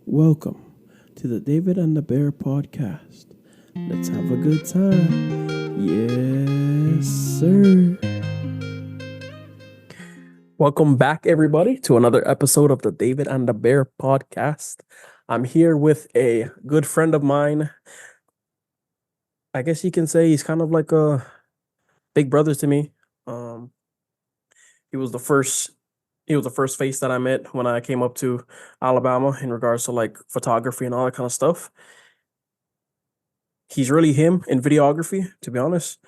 Welcome to the David and the Bear podcast. Let's have a good time. Yes, sir. Welcome back, everybody, to another episode of the David and the Bear podcast. I'm here with a good friend of mine. I guess you can say he's kind of like a big brother to me. Um, he was the first he was the first face that I met when I came up to Alabama in regards to like photography and all that kind of stuff. He's really him in videography, to be honest.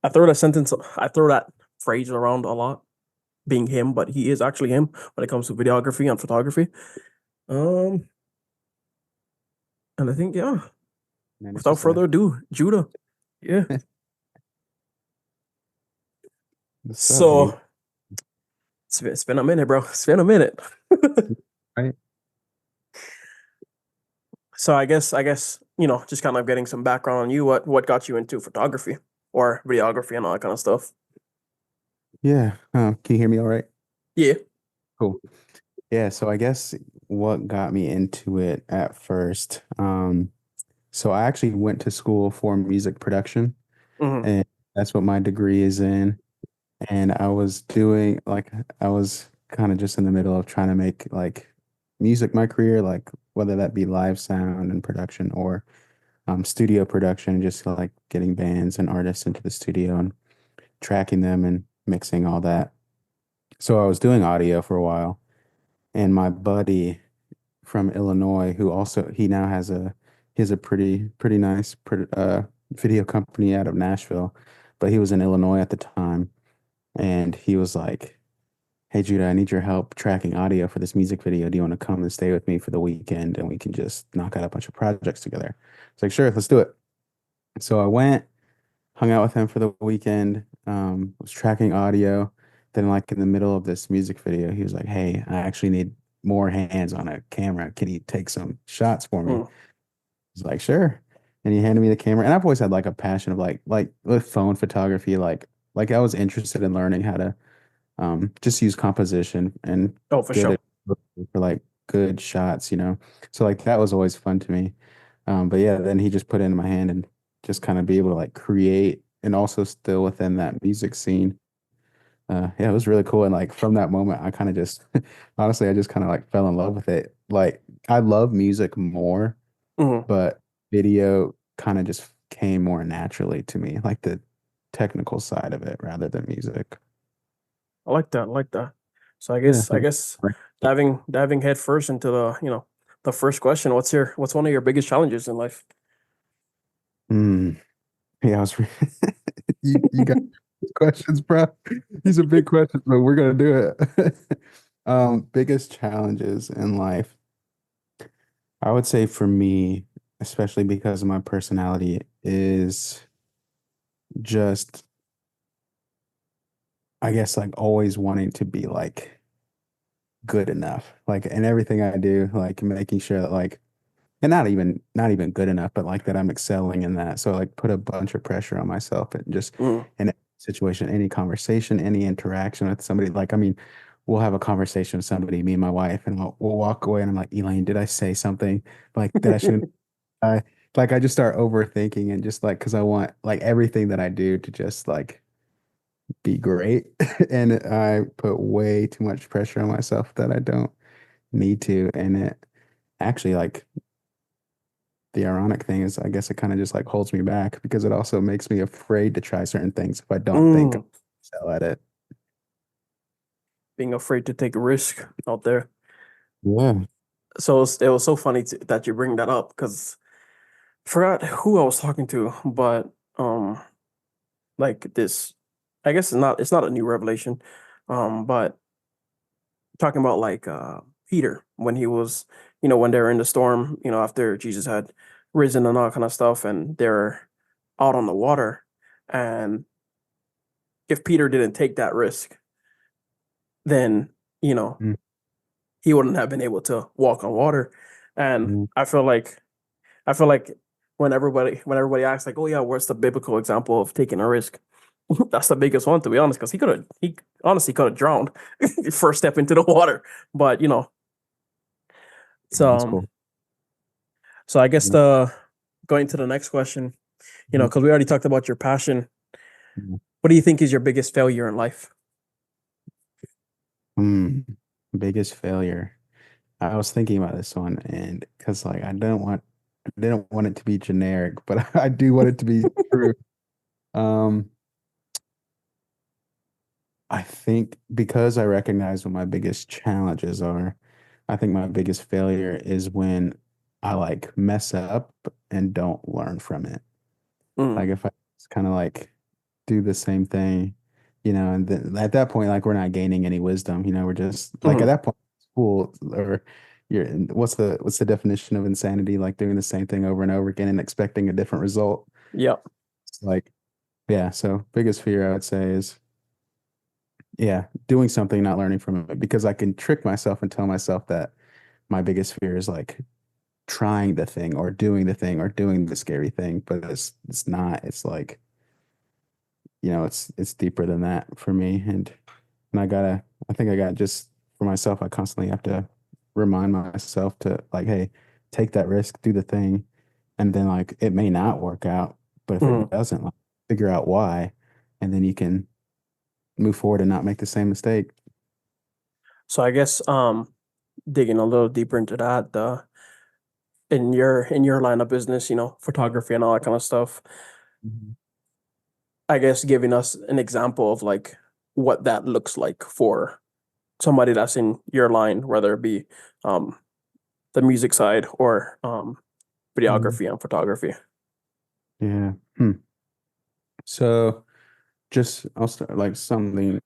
I throw that phrase around a lot, being him, but he is actually him when it comes to videography and photography. Um, and I think, yeah, without 90%. further ado, Judah. Yeah. What's up, So Dave? it's been a minute, bro. It's been a minute. Right? So I guess, just kind of getting some background on you. What got you into photography or videography and all that kind of stuff? Yeah. Can you hear me all right? Yeah. Cool. Yeah, so I guess what got me into it at first, so I actually went to school for music production, Mm-hmm. and that's what my degree is in. And I was kind of just in the middle of trying to make like music my career, like whether that be live sound and production or studio production, just like getting bands and artists into the studio and tracking them and mixing all that. So I was doing audio for a while, and my buddy from Illinois, who also he now has a pretty nice video company out of Nashville, but he was in Illinois at the time, and he was like, "Hey Judah, I need your help tracking audio for this music video. Do you want to come and stay with me for the weekend, and we can just knock out a bunch of projects together?" It's like, "Sure, let's do it." So I went, hung out with him for the weekend, was tracking audio. Then, like in the middle of this music video, he was like, "Hey, I actually need more hands on a camera. Can you take some shots for me?" I Mm. was like, "Sure." And he handed me the camera. And I've always had like a passion of like with phone photography, like I was interested in learning how to just use composition and Oh, for get sure. it for like good shots. So like that was always fun to me. But yeah, then he just put it in my hand and just kind of be able to like create and also still within that music scene. Yeah, it was really cool. And like from that moment, I kind of just honestly, I just kind of like fell in love with it. Like I love music more, Mm-hmm. but video kind of just came more naturally to me, like the technical side of it rather than music. I like that. I like that. So I Yeah. guess I guess diving head first into the first question. What's one of your biggest challenges in life? Mm, yeah, you got questions, bro. These are big questions, but we're gonna do it. Biggest challenges in life. I would say for me, especially because of my personality, is just, I guess, like always wanting to be like good enough. Like in everything I do, like making sure that like and not even good enough, but like that I'm excelling in that. So like put a bunch of pressure on myself and just Mm. in any situation, any conversation, any interaction with somebody. Like, I mean, we'll have a conversation with somebody, me and my wife, and we'll walk away and I'm like, Elaine, did I say something like that I shouldn't? I like I just start overthinking and just like because I want like everything that I do to just like be great. And I put way too much pressure on myself that I don't need to. And it actually like the ironic thing is, I guess it kind of just like holds me back because it also makes me afraid to try certain things if I don't think Mm. I'll excel at it. Being afraid to take a risk out there. Yeah. So it was so funny that you bring that up because I forgot who I was talking to, but like this, I guess it's not a new revelation, but talking about like Peter when he was, when they were in the storm, after Jesus had risen and all kind of stuff, and they're out on the water, and if Peter didn't take that risk, then you know Mm, he wouldn't have been able to walk on water. And mm, I feel like when everybody asks like, oh yeah, what's the biblical example of taking a risk? That's the biggest one, to be honest, because he honestly could have drowned first step into the water. But So, That's cool. so I guess Yeah. the going to the next question, Mhm. because we already talked about your passion. Yeah. What do you think is your biggest failure in life? Hmm. Biggest failure. I was thinking about this one, and because like I didn't want it to be generic, but I do want it to be true. Um, I think because I recognize what my biggest challenges are, I think my biggest failure is when I like mess up and don't learn from it. Mm, Like if I just kind of like do the same thing, and then at that point, like we're not gaining any wisdom, we're just like at mm, that point, school or what's the definition of insanity? Like doing the same thing over and over again and expecting a different result. yeah. It's like, yeah, so biggest fear I would say is yeah, doing something, not learning from it because I can trick myself and tell myself that my biggest fear is like trying the thing or doing the thing or doing the scary thing, but it's not. It's like, it's deeper than that for me. And I think I got just for myself, I constantly have to remind myself to like, hey, take that risk, do the thing, and then like it may not work out, but if Mm. it doesn't, like figure out why, and then you can move forward and not make the same mistake. So I guess digging a little deeper into that, the in your line of business, photography and all that kind of stuff. Mhm. I guess giving us an example of like what that looks like for somebody that's in your line, whether it be um the music side or Mhm. videography and photography. Yeah. So just I'll start like something.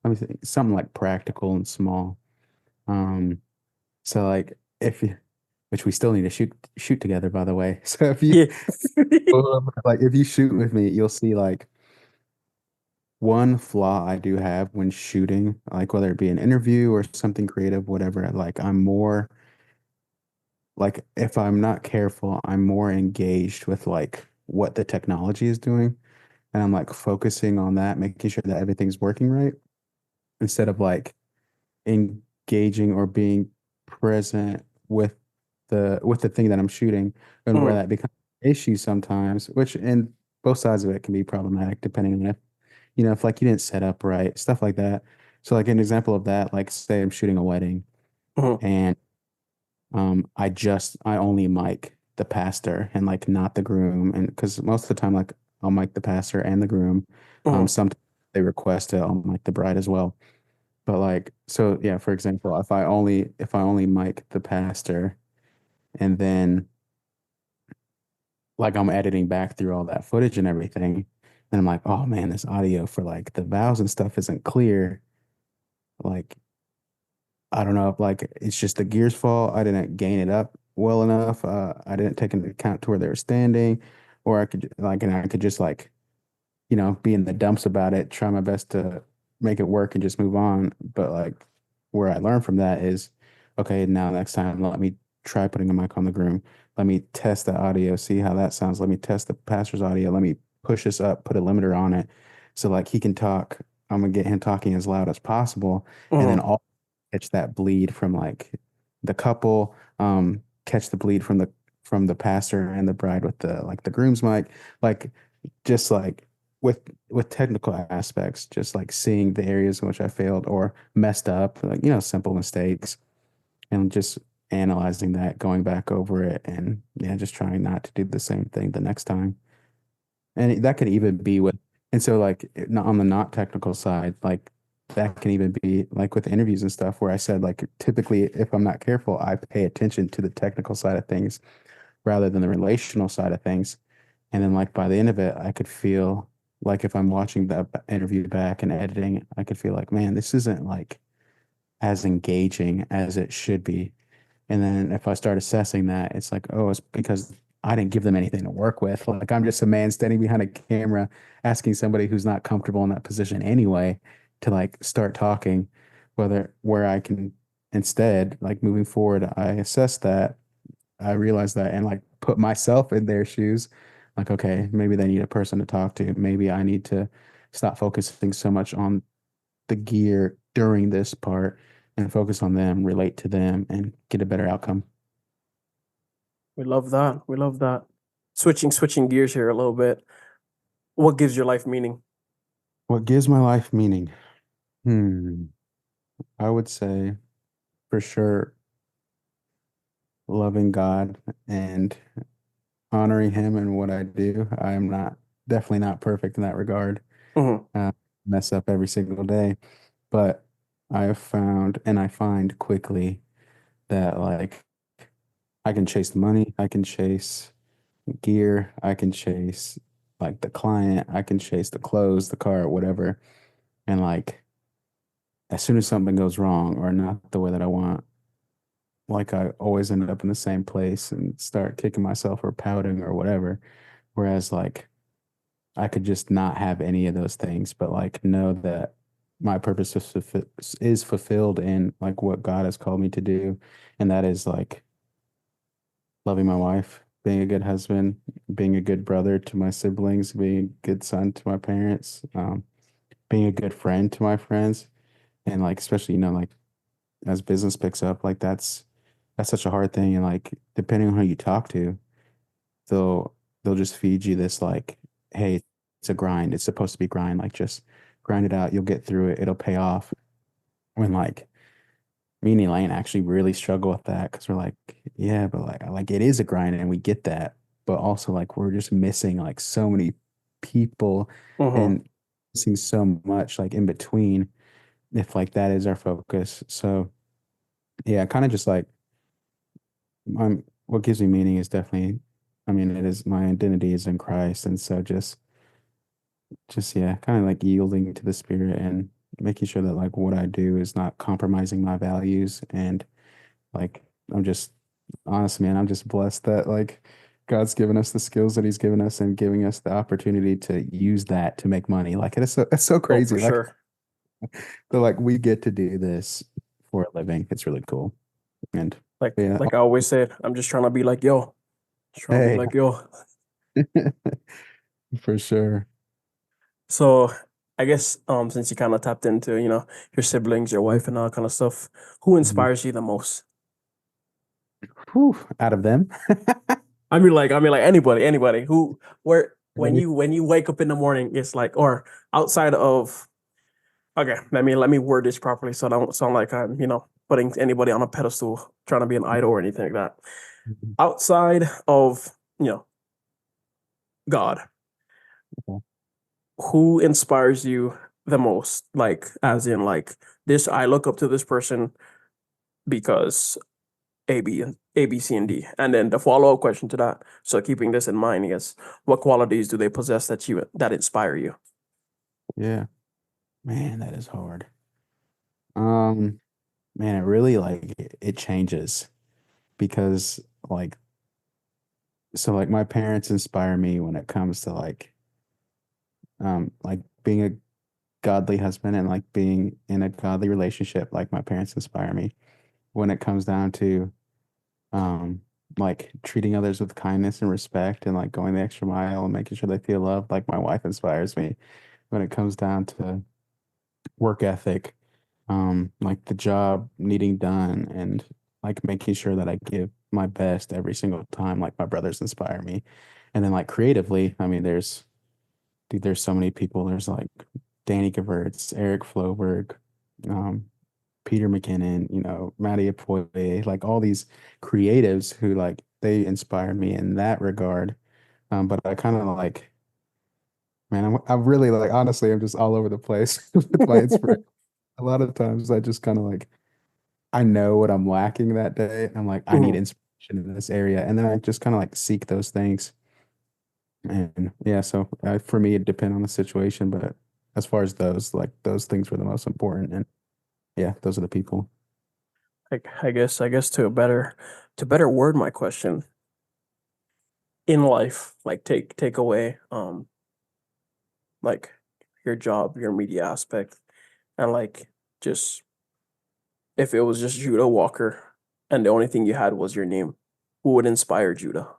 Let me think. Something like practical and small. Um. So like if you, which we still need to shoot together, by the way. So if you Yeah. like if you shoot with me, you'll see like one flaw I do have when shooting, like whether it be an interview or something creative, whatever. Like I'm more like if I'm not careful, I'm more engaged with like what the technology is doing, and I'm like focusing on that, making sure that everything's working right instead of like engaging or being present with the thing that I'm shooting and where Mm, that becomes an issue sometimes, which in both sides of it can be problematic depending on if like you didn't set up right, stuff like that. So like an example of that, like say I'm shooting a wedding mm, and I only mic the pastor and like not the groom, and because most of the time like I'll mic the pastor and the groom. mm, Sometimes they request it, I'll mic the bride as well. But like, so yeah, for example, if I only mic the pastor and then like I'm editing back through all that footage and everything, and I'm like, oh man, this audio for like the vows and stuff isn't clear. Like, I don't know if like it's just the gear's fault. I didn't gain it up well enough. I didn't take into account to where they were standing, or I could like, and I could just like, be in the dumps about it, try my best to make it work and just move on. But like where I learned from that is, okay, now next time let me try putting a mic on the groom. Let me test the audio, see how that sounds. Let me test the pastor's audio. Let me push this up, put a limiter on it. So like he can talk. I'm gonna get him talking as loud as possible. And then mm, all catch that bleed from like the couple, catch the bleed from the pastor and the bride with the like the groom's mic. Like just like with technical aspects, just like seeing the areas in which I failed or messed up, like simple mistakes, and just analyzing that, going back over it, and yeah, just trying not to do the same thing the next time. And that could even be with, and so like on the not technical side, like that can even be like with interviews and stuff, where I said like typically if I'm not careful, I pay attention to the technical side of things rather than the relational side of things. And then like by the end of it, I could feel like if I'm watching the interview back and editing, I could feel like, man, this isn't like as engaging as it should be. And then if I start assessing that, it's like, oh, it's because I didn't give them anything to work with. Like I'm just a man standing behind a camera asking somebody who's not comfortable in that position anyway to like start talking, where I can instead, like moving forward, I assess that, I realized that and like put myself in their shoes. Like, okay, maybe they need a person to talk to. Maybe I need to stop focusing so much on the gear during this part and focus on them, relate to them, and get a better outcome. We love that. We love that. Switching gears here a little bit. What gives your life meaning? What gives my life meaning? Hmm. I would say for sure loving God and honoring Him in what I do. I am not definitely not perfect in that regard. Hmm. Uh, mess up every single day, but I have found and I find quickly that like I can chase the money, I can chase gear, I can chase like the client, I can chase the clothes, the car, whatever. And like as soon as something goes wrong or not the way that I want, like I always end up in the same place and start kicking myself or pouting or whatever. Whereas like I could just not have any of those things, but like know that my purpose is fulfilled in like what God has called me to do. And that is like loving my wife, being a good husband, being a good brother to my siblings, being a good son to my parents, being a good friend to my friends. And like, especially, like as business picks up, like that's such a hard thing. And like, depending on who you talk to, they'll they'll just feed you this like, hey, it's a grind. It's supposed to be grind. Like just grind it out. You'll get through it. It'll pay off. When like me and Elaine actually really struggle with that because we're like, yeah, but like it is a grind and we get that. But also like we're just missing like so many people Hmm. and missing so much like in between if like that is our focus. So yeah, kind of just like what gives me meaning is definitely, I mean, it is my identity is in Christ. And so just yeah, kind of like yielding to the spirit and making sure that like what I do is not compromising my values. And like I'm just honestly, man, I'm just blessed that like God's given us the skills that He's given us and giving us the opportunity to use that to make money. Like it's so Oh, for crazy. Like sure. that like we get to do this for a living. It's really cool. And yeah, Like I always said, I'm just trying to be like yo. Just trying to be hey, like yo. for sure. So I guess since you kind of tapped into, your siblings, your wife and all kind of stuff, who Mhm. inspires you the most? Whew, out of them. I mean like anybody who where Really? when you wake up in the morning, it's like or outside of okay, let me word this properly so I don't sound like I'm, putting anybody on a pedestal, trying to be an idol or anything like that. Mhm. Outside of, God, Okay. who inspires you the most? Like as in like this, I look up to this person because A, B, C, and D. And then the follow-up question to that, so keeping this in mind is what qualities do they possess that inspire you? Yeah, man, that is hard. Um, Man, it really like it changes because like so like my parents inspire me when it comes to like being a godly husband and like being in a godly relationship. Like my parents inspire me when it comes down to um like treating others with kindness and respect and like going the extra mile and making sure they feel loved. Like my wife inspires me when it comes down to work ethic, like the job needing done and like making sure that I give my best every single time. Like my brothers inspire me. And then like creatively, I mean, there's so many people. There's like Danny Gevirtz, Eric Floberg, um, Peter McKinnon, Matty Apoye, like all these creatives who like they inspire me in that regard. But I kind of like, man, I'm really like honestly, I'm just all over the place with my inspiration. A lot of times I just kind of like I know what I'm lacking that day. I'm like, I need Mhm. inspiration in this area. And then I just kind of like seek those things. And yeah, so for me, it depends on the situation. But as far as those, like those things were the most important. And yeah, those are the people. I guess to better word my question in life, like take away like your job, your media aspect, and like just if it was just Judah Walker and the only thing you had was your name, who would inspire Judah?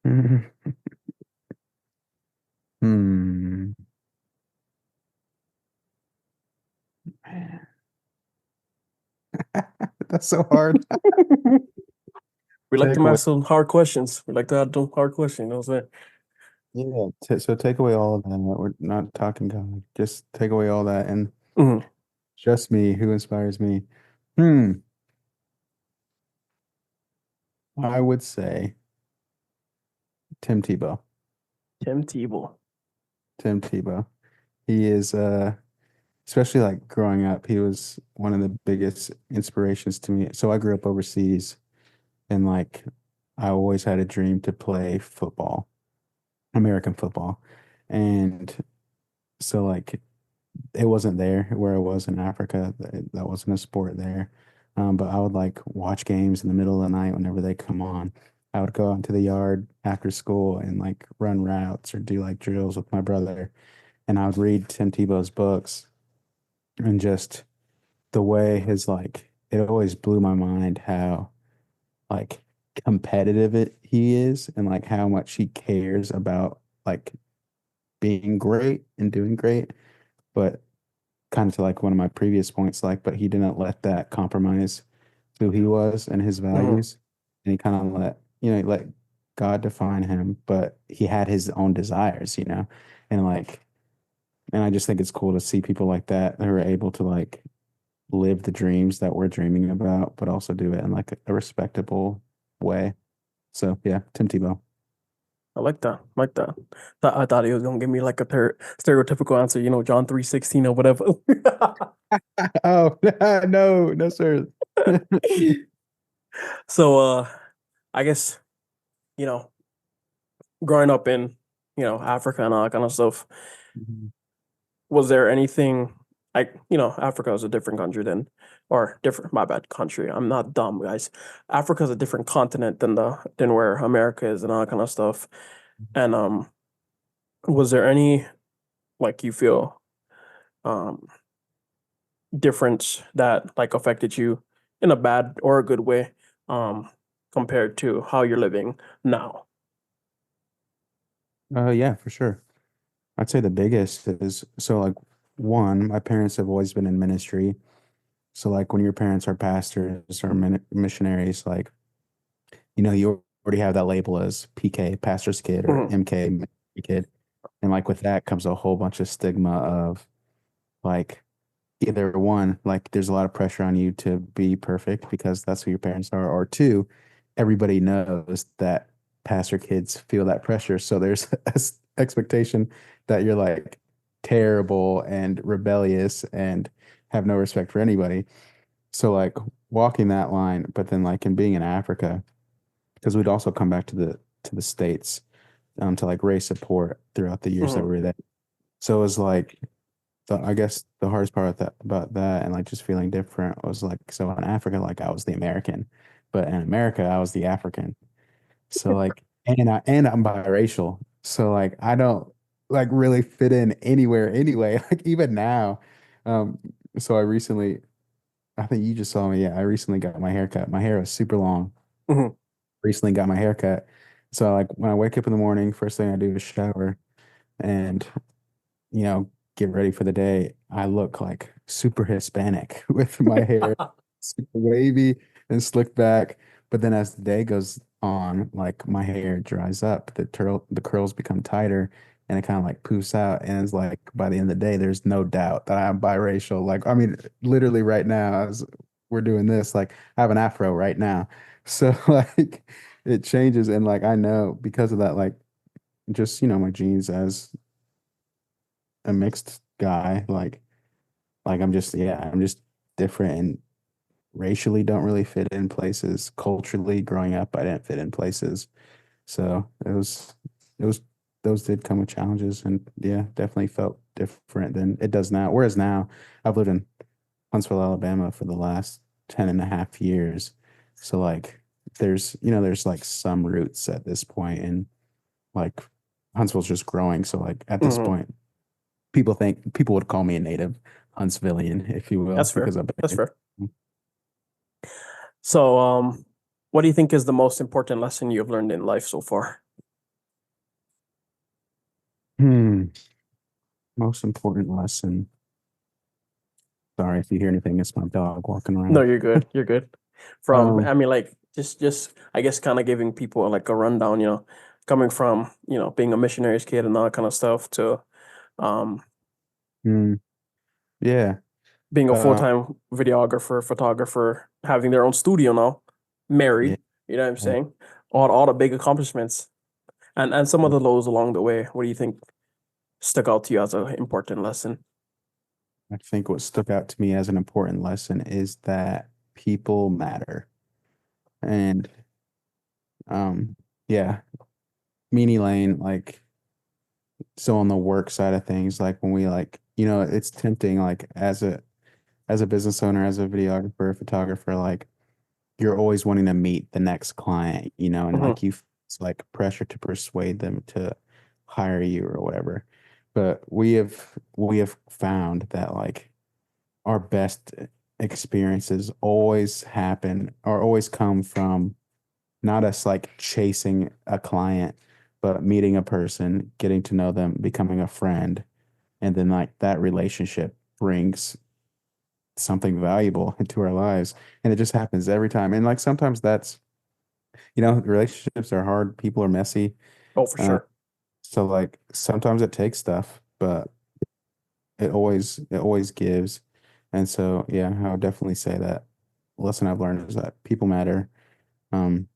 Mhm. Hmm. Man. That's so hard. We like to Take away, ask some hard questions. We like to ask some hard questions. You know what I'm saying? yeah. So take away all of that. We're not talking God. Just take away all that and Mhm. just me. Who inspires me? Hmm. I would say Tim Tebow. Tim Tebow. Tim Tebow. He is especially like growing up, he was one of the biggest inspirations to me. So I grew up overseas and like I always had a dream to play football, American football. And so like it wasn't there where I was in Africa. That wasn't a sport there. But I would like watch games in the middle of the night whenever they come on. I would go out into the yard after school and like run routes or do like drills with my brother. And I would read Tim Tebow's books and just the way his like it always blew my mind how like competitive he is and like how much he cares about like being great and doing great. But kind of to like one of my previous points, like, but he didn't let that compromise who he was and his Mhm. values. And he kind of let, he let God define him, but he had his own desires, and like, and I just think it's cool to see people like that who are able to like live the dreams that we're dreaming about, but also do it in like a respectable way. So yeah, Tim Tebow. I like that. I like that. I thought he was gonna give me like a stereotypical answer, John 3:16 or whatever. Oh no, no, sir. So I guess, you know, growing up in, Africa and all that kind of stuff, Mhm. was there anything like, Africa is a different country than or different my bad country. I'm not dumb, guys. Africa is a different continent than where America is and all that kind of stuff. And was there any like you feel um difference that like affected you in a bad or a good way um compared to how you're living now? Yeah, for sure. I'd say the biggest is so like one, my parents have always been in ministry. So like when your parents are pastors or missionaries, like you already have that label as PK, pastor's kid, or Mhm. MK, ministry kid. And like with that comes a whole bunch of stigma of like either one, like there's a lot of pressure on you to be perfect because that's who your parents are, or two, everybody knows that pastor kids feel that pressure. So there's expectation that you're like terrible and rebellious and have no respect for anybody. So like walking that line, but then like in being in Africa, because we'd also come back to the States to like raise support throughout the years that Mhm. we were there. So it was like I guess the hardest part about that and like just feeling different was like so in Africa like I was the American, but in America I was the African. So like and I'm biracial. So like I don't like really fit in anywhere anyway. Like even now. Um so I think you just saw me. Yeah, I recently got my hair cut. My hair was super long. Mhm. Recently got my hair cut. So like when I wake up in the morning, first thing I do is shower and get ready for the day. I look like super Hispanic with my hair super wavy and slicked back. But then as the day goes on, like my hair dries up, the curls become tighter and it kind of like poofs out. And it's like by the end of the day, there's no doubt that I'm biracial. Like, I mean, literally right now, as we're doing this, like I have an afro right now. So like it changes. And like I know because of that, like just, my genes as a mixed guy, like I'm just different and racially don't really fit in places. Culturally, growing up, I didn't fit in places. So it was those did come with challenges and yeah, definitely felt different than it does now. Whereas now I've lived in Huntsville, Alabama for the last 10.5 years. So like there's like some roots at this point and like Huntsville's just growing. So like at this Mhm. point, people would call me a native Huntsvillian, if you will, That's fair. because I've That's been. fair. So what do you think is the most important lesson you've learned in life so far? Hmm. Most important lesson. Sorry if you hear anything. It's my dog walking No, around. you're good. You're good. From, Um, I mean, like, just, I guess, kind of giving people like a rundown, coming from, being a missionary's kid and all that kind of stuff to, um, mm, yeah. being a Uh, full-time videographer, photographer, having their own studio now, yeah. married, you know what I'm saying? All the big accomplishments and some of the lows along the way. What do you think stuck out to you as an important lesson? I think what stuck out to me as an important lesson is that people matter. And um, yeah, Meanie Lane, like, so on the work side of things, like when we like, it's tempting, like as a business owner, as a videographer, photographer, like you're always wanting to meet the next client, and Hmm. like it's like pressure to persuade them to hire you or whatever. But we have found that like our best experiences always happen or always come from not us like chasing a client, but meeting a person, getting to know them, becoming a friend, and then like that relationship brings something valuable into our lives. And it just happens every time. And like sometimes that's, relationships are hard, people are messy. Oh, for Uh, sure. so like sometimes it takes stuff, but it always gives. And so yeah, I would definitely say that lesson I've learned is that people matter. Um,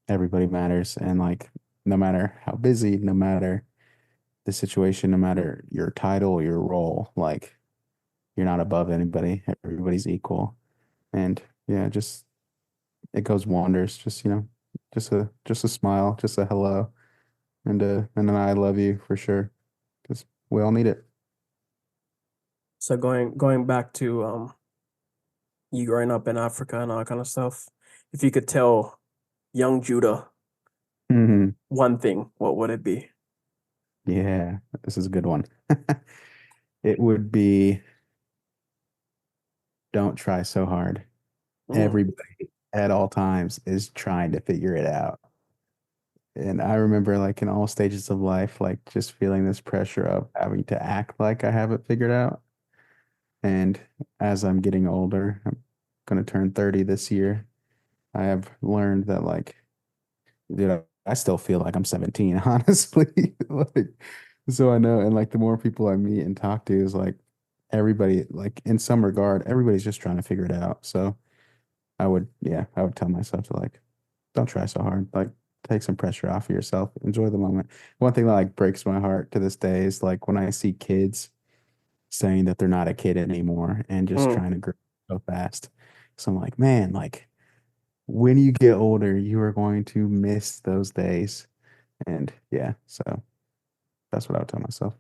everybody matters. And like no matter how busy, no matter the situation, no matter your title, your role, like you're not above anybody. Everybody's equal. And yeah, just it goes wonders. Just, just a smile, just a hello, and an I love you for sure. Because we all need it. So going back to you growing up in Africa and all that kind of stuff, if you could tell young Judah Mhm. one thing, what would it be? Yeah, this is a good one. It would be don't try so hard. Mm, Everybody at all times is trying to figure it out. And I remember like in all stages of life, like just feeling this pressure of having to act like I have it figured out. And as I'm getting older, I'm gonna turn 30 this year. I have learned that like, I still feel like I'm 17, honestly. Like, so I know, and like the more people I meet and talk to is like everybody, like in some regard, everybody's just trying to figure it out. So I would tell myself to like, don't try so hard. Like, take some pressure off of yourself. Enjoy the moment. One thing that like breaks my heart to this day is like when I see kids saying that they're not a kid anymore and just mm. trying to grow so fast. So I'm like, man, like when you get older, you are going to miss those days. And yeah, so that's what I would tell myself.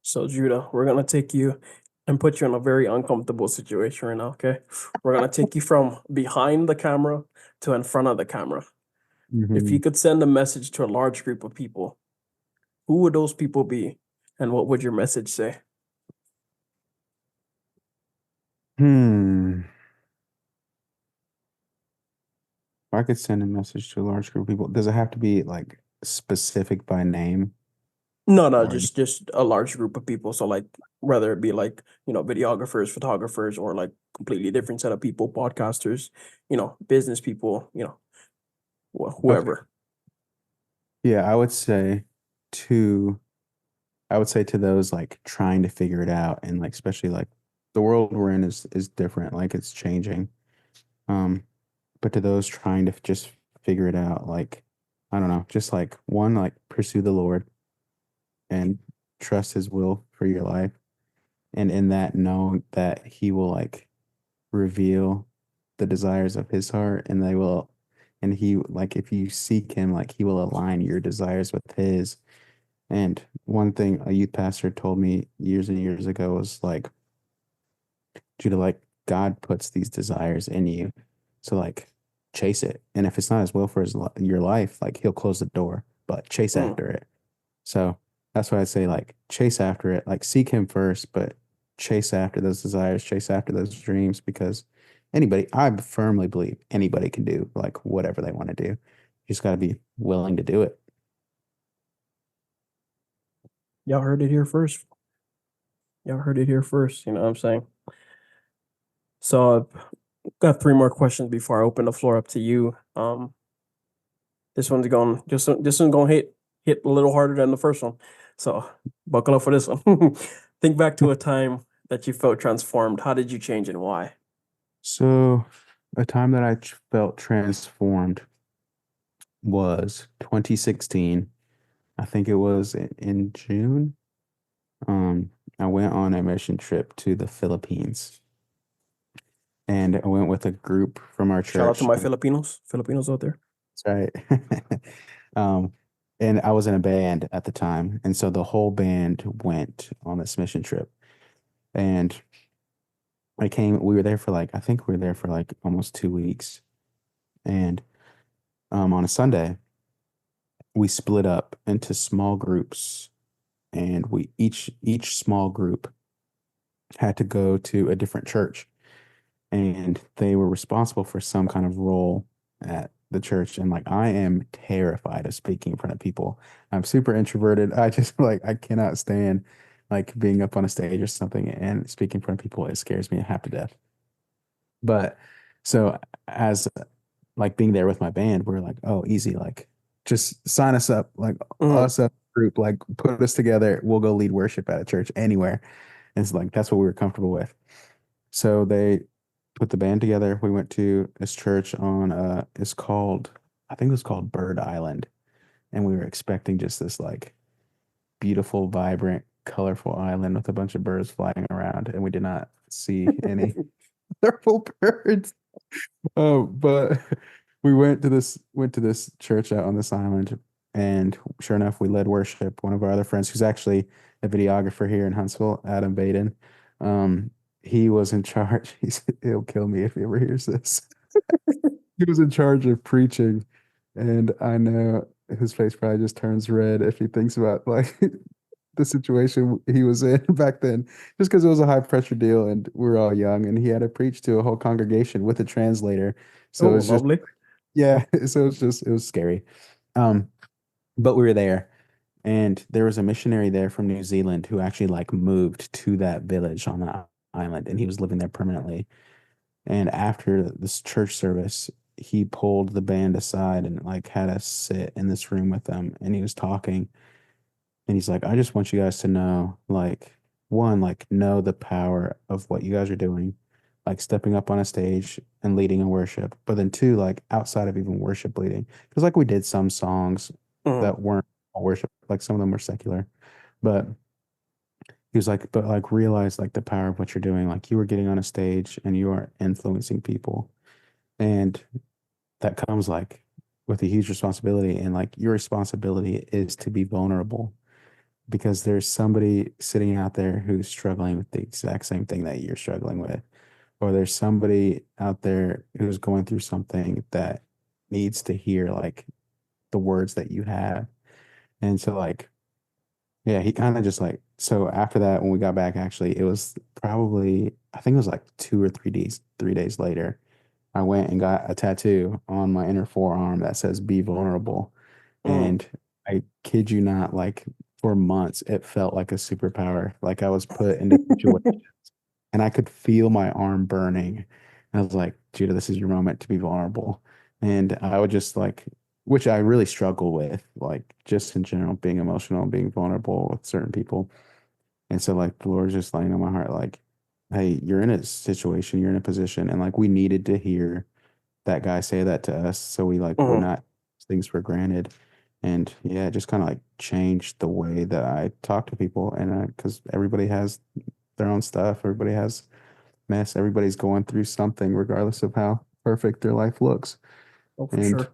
So Judah, we're gonna take you and put you in a very uncomfortable situation right now, okay? We're gonna take you from behind the camera to in front of the camera. If you Hmm. could send a message to a large group of people, who would those people be? And what would your message say? Hmm. If I could send a message to a large group of people, does it have to be like specific by name No, no, or just a large group of people. So like whether it be like, videographers, photographers, or like completely different set of people, podcasters, business people, okay. whoever. Yeah, to I would say to those like trying to figure it out and like especially like the world we're in is different, like it's changing. Um, but to those trying to just figure it out, like I don't know, just like one, like pursue the Lord and trust his will for your life. And in that know that he will like reveal the desires of his heart and he like if you seek him, like he will align your desires with his. And one thing a youth pastor told me years and years ago was like, Judah, like God puts these desires in you. So like chase it. And if it's not his will for your life, like he'll close the door, but chase Mm. after it. So that's why I say like chase after it, like seek him first, but chase after those desires, chase after those dreams because I firmly believe anybody can do like whatever they want to do. You just got to be willing to do it. Y'all heard it here first. Y'all heard it here first. You know what I'm saying? So I've got three more questions before I open the floor up to you. This one's going this one's going to hit a little harder than the first one. So buckle up for this one. Think back to a time that you felt transformed. How did you change and why? So, a time that felt transformed was 2016. I think it was in June. Um, I went on a mission trip to the Philippines, and I went with a group from our Shout out to church. my Filipinos out there. That's right. Um, and I was in a band at the time, and so the whole band went on this mission trip. And we were there for like, I think we were there for like almost 2 weeks. And on a Sunday, we split up into small groups, and we each small group had to go to a different church, and they were responsible for some kind of role at the church. And like, I am terrified of speaking in front of people. I'm super introverted. I just like, I cannot stand like being up on a stage or something and speaking in front of people. It scares me half to death. But so as like being there with my band, we're like, oh, easy, like just sign us up, like Mhm. us a group, like put us together. We'll go lead worship at a church anywhere. And it's like that's what we were comfortable with. So they put the band together. We went to this church on it's called, I think it was called Bird Island. And we were expecting just this like beautiful, vibrant, colorful island with a bunch of birds flying around, and we did not see any colorful birds. But we went to this church out on this island, and sure enough, we led worship. One of our other friends, who's actually a videographer here in Huntsville, Adam Baden, um, he was in charge. He'll kill me if he ever hears this. He was in charge of preaching, and I know his face probably just turns red if he thinks about like the situation he was in back then, just because it was a high pressure deal and we were all young, and he had to preach to a whole congregation with a translator. So Oh, it's just, lovely. yeah, so it's just, it was scary. Um, but we were there, and there was a missionary there from New Zealand who actually like moved to that village on the island, and he was living there permanently. And after this church service, he pulled the band aside and like had us sit in this room with them, and he was talking, and he's like, I just want you guys to know, like, one, like, know the power of what you guys are doing, like stepping up on a stage and leading in worship. But then two, like, outside of even worship leading, because like we did some songs Mhm. that weren't worship, like some of them were secular. But he was like, but like, realize like the power of what you're doing. Like, you are getting on a stage and you are influencing people. And that comes like with a huge responsibility. And like, your responsibility is to be vulnerable, because there's somebody sitting out there who's struggling with the exact same thing that you're struggling with, or there's somebody out there who's going through something that needs to hear like the words that you have. And so like, yeah, he kind of just like, so after that, when we got back, actually, it was probably, I think it was like 2 or 3 days later, I went and got a tattoo on my inner forearm that says "Be vulnerable." Mhm. And I kid you not, like for months, it felt like a superpower. Like I was put into situations and I could feel my arm burning. And I was like, Judah, this is your moment to be vulnerable. And I would just like, which I really struggle with, like just in general, being emotional, being vulnerable with certain people. And so like the Lord's just laying on my heart, like, hey, you're in a situation, you're in a position, and like we needed to hear that guy say that to us, so we like would Mhm. not take things for granted. And yeah, it just kind of like changed the way that I talk to people. And because everybody has their own stuff, everybody has mess, everybody's going through something, regardless of how perfect their life looks. Oh, for And sure.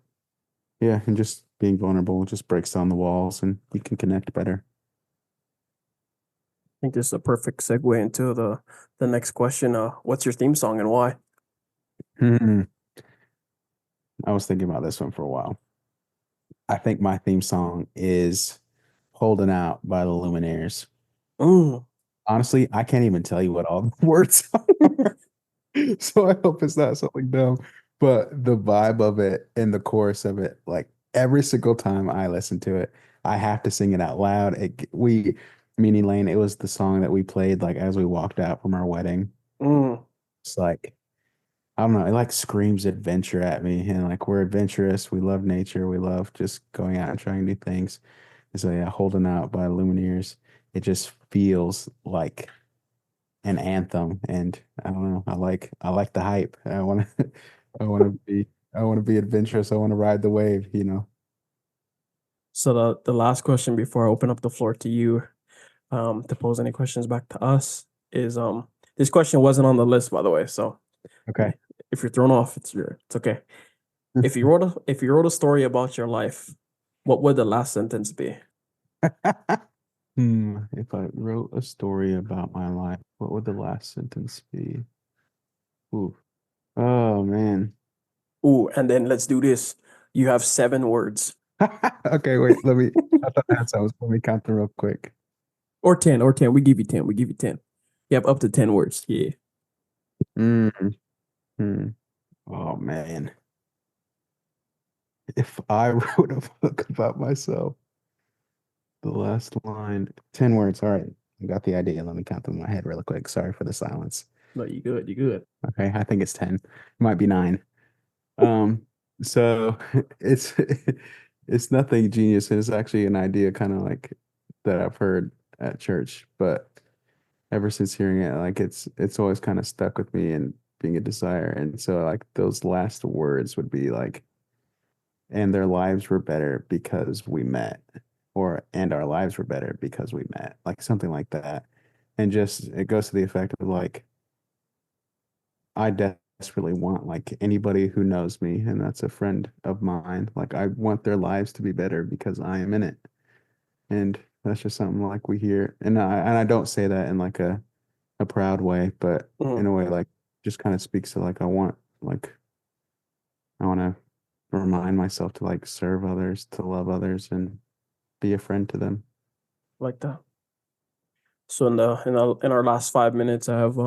yeah, and just being vulnerable just breaks down the walls, and you can connect better. I think this is a perfect segue into the next question. What's your theme song and why? Hmm. I was thinking about this one for a while. I think my theme song is Holding Out by the Lumineers. Mm. Honestly, I can't even tell you what all the words are. So I hope it's not something dumb. But the vibe of it and the chorus of it, like every single time I listen to it, I have to sing it out loud. Meanie Lane. It was the song that we played like as we walked out from our wedding. Mm, It's like I don't know, it like screams adventure at me. And like we're adventurous, we love nature, we love just going out and trying new things. And so yeah, Holding Out by Lumineers, it just feels like an anthem. And I don't know, I like the hype. I wanna be I wanna be adventurous. I wanna ride the wave, you know. so the last question before I open up the floor to you, to pose any questions back to us is this question wasn't on the list, by the way. So Okay. if you're thrown off, it's okay. If you wrote a story about your life, what would the last sentence be? If I wrote a story about my life, what would the last sentence be? Ooh. Oh man. Ooh, and then let's do this. You have 7 words. Okay, wait, I thought that's how let me count them real quick. Or 10, or 10. We give you 10. We give you 10. You have up to 10 words. Yeah. Mm, hmm. Oh man. If I wrote a book about myself, the last line, 10 words. All right. I got the idea. Let me count them in my head real quick. Sorry for the silence. No, you good. You good. Okay, I think it's 10. It might be 9. Um, so it's it's nothing genius, and it's actually an idea kind of like that I've heard at church, but ever since hearing it, like it's always kind of stuck with me and being a desire. And so like those last words would be like, and their lives were better because we met, or and our lives were better because we met, like something like that. And just it goes to the effect of like I desperately want like anybody who knows me, and that's a friend of mine. Like I want their lives to be better because I am in it. And that's just something like we hear. And I don't say that in like a proud way, but in Mhm. a way like just kind of speaks to like I want to remind myself to like serve others, to love others and be a friend to them. Like that. So in our last 5 minutes, I have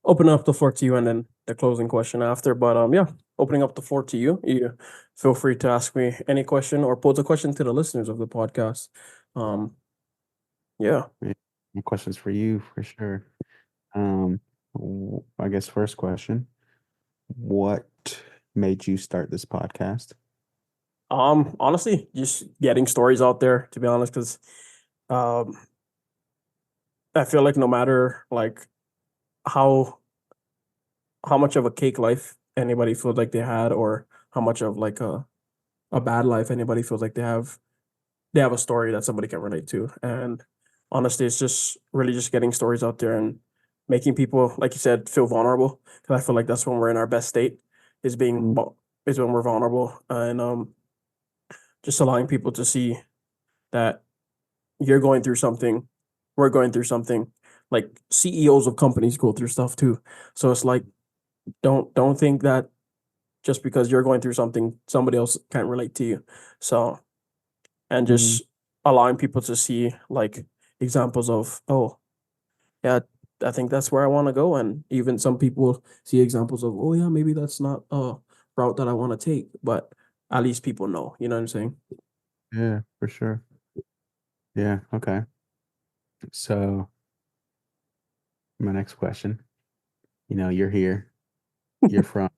open up the floor to you and then the closing question after. But yeah, opening up the floor to you. You feel free to ask me any question or pose a question to the listeners of the podcast. Um, yeah. Yeah. My questions for you for sure. I guess first question, what made you start this podcast? Honestly, just getting stories out there, to be honest, because um I feel like no matter like how how much of a cake life anybody feels like they had, or how much of like a bad life anybody feels like they have a story that somebody can relate to. And honestly, it's just really just getting stories out there and making people, like you said, feel vulnerable. Because I feel like that's when we're in our best state, is Mm, is when we're vulnerable, and just allowing people to see that you're going through something, we're going through something. Like CEOs of companies go through stuff too. So it's like don't think that just because you're going through something, somebody else can't relate to you. So and mm, just allowing people to see like examples of, oh yeah, I think that's where I want to go. And even some people see examples of, oh yeah, maybe that's not a route that I want to take, but at least people know, you know what I'm saying? yeah, for sure. Yeah, okay. So my next question, you're here, you're from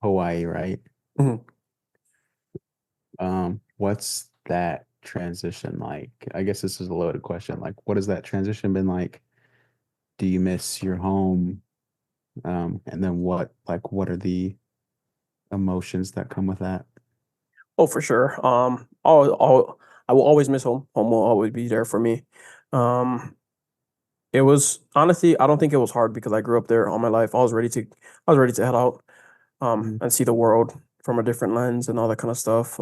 Hawaii, right? Mhm. What's that transition like? I guess this is a loaded question. Like, what has that transition been like? Do you miss your home? And then what are the emotions that come with that? Oh, for sure. I will always miss home. Home will always be there for me. Um, it was honestly, I don't think it was hard because I grew up there all my life. I was ready to head out, Mm, and see the world from a different lens and all that kind of stuff.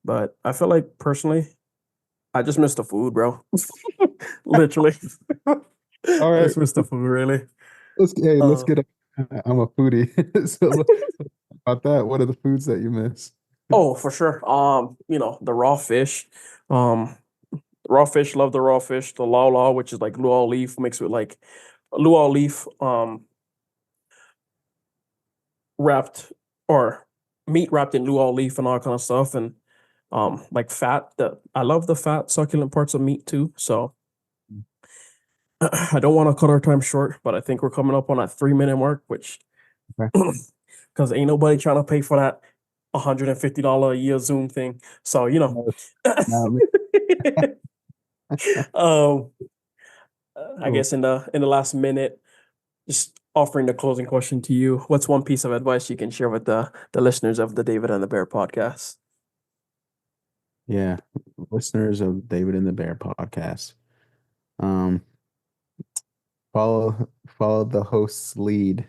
But I feel like personally, I just miss the food, bro. Literally, all I right, just miss the food, really. let's Uh, get. I'm a foodie, so about that. What are the foods that you miss? oh, for sure. The raw fish. Um, raw fish, love the raw fish. The lao, which is like luau leaf mixed with like luau leaf, wrapped or meat wrapped in luau leaf and all kind of stuff. And like fat. I love the fat, succulent parts of meat too. So I don't want to cut our time short, but I think we're coming up on that 3 minute mark, which Okay. because ain't nobody trying to pay for that $150 a year Zoom thing. So No, not me. um, I Cool. guess in the last minute, just offering the closing question to you. What's one piece of advice you can share with the listeners of the David and the Bear podcast? Yeah, listeners of David and the Bear podcast. Um, follow the host's lead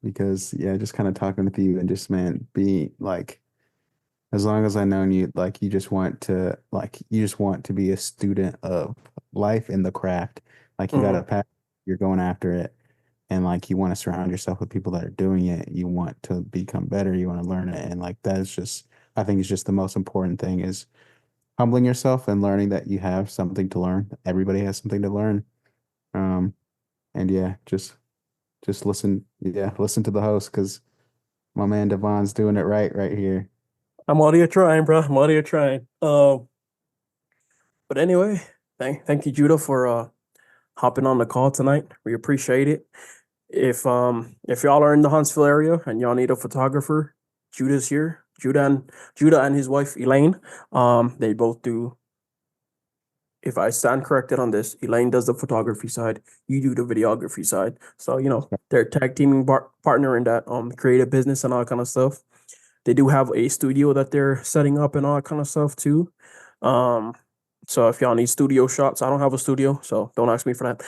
because yeah, just kind of talking with you and just man, be like as long as I known you, like you just want to be a student of life in the craft. Like you got a Mhm. passion, you're going after it, and like you want to surround yourself with people that are doing it. You want to become better, you want to learn it, and like that is just I think it's just the most important thing is humbling yourself and learning that you have something to learn. Everybody has something to learn. Um, and yeah, just listen to the host because my man Devon's doing it right here. I'm out here trying, bro. I'm out here trying. But anyway, thank you, Judah, for hopping on the call tonight. We appreciate it. If y'all are in the Huntsville area and y'all need a photographer, Judah's here. Judah and his wife Elaine. They both do. If I stand corrected on this, Elaine does the photography side, you do the videography side. So they're tag teaming partner in that creative business and all that kind of stuff. They do have a studio that they're setting up and all that kind of stuff too. Um, so if y'all need studio shots, I don't have a studio, so don't ask me for that.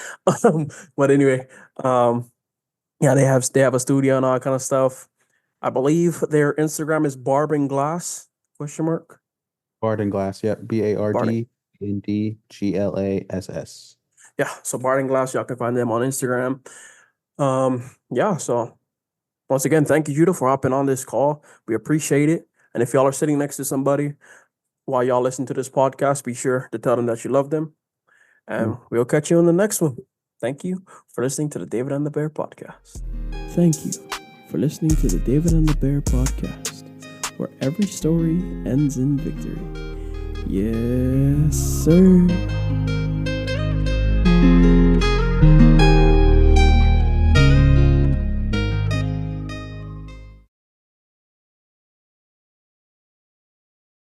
But anyway, yeah, they have a studio and all that kind of stuff. I believe their Instagram is Barb and Glass question mark. Barden Glass, yep. Barding. BARDNDGLASS. Yeah, so Barding Glass, y'all can find them on Instagram. Yeah, so once again, thank you, Judah, for hopping on this call. We appreciate it. And if y'all are sitting next to somebody while y'all listen to this podcast, be sure to tell them that you love them. Yeah. And we'll catch you on the next one. Thank you for listening to the David and the Bear podcast. Thank you for listening to the David and the Bear podcast, where every story ends in victory. Yes, sir.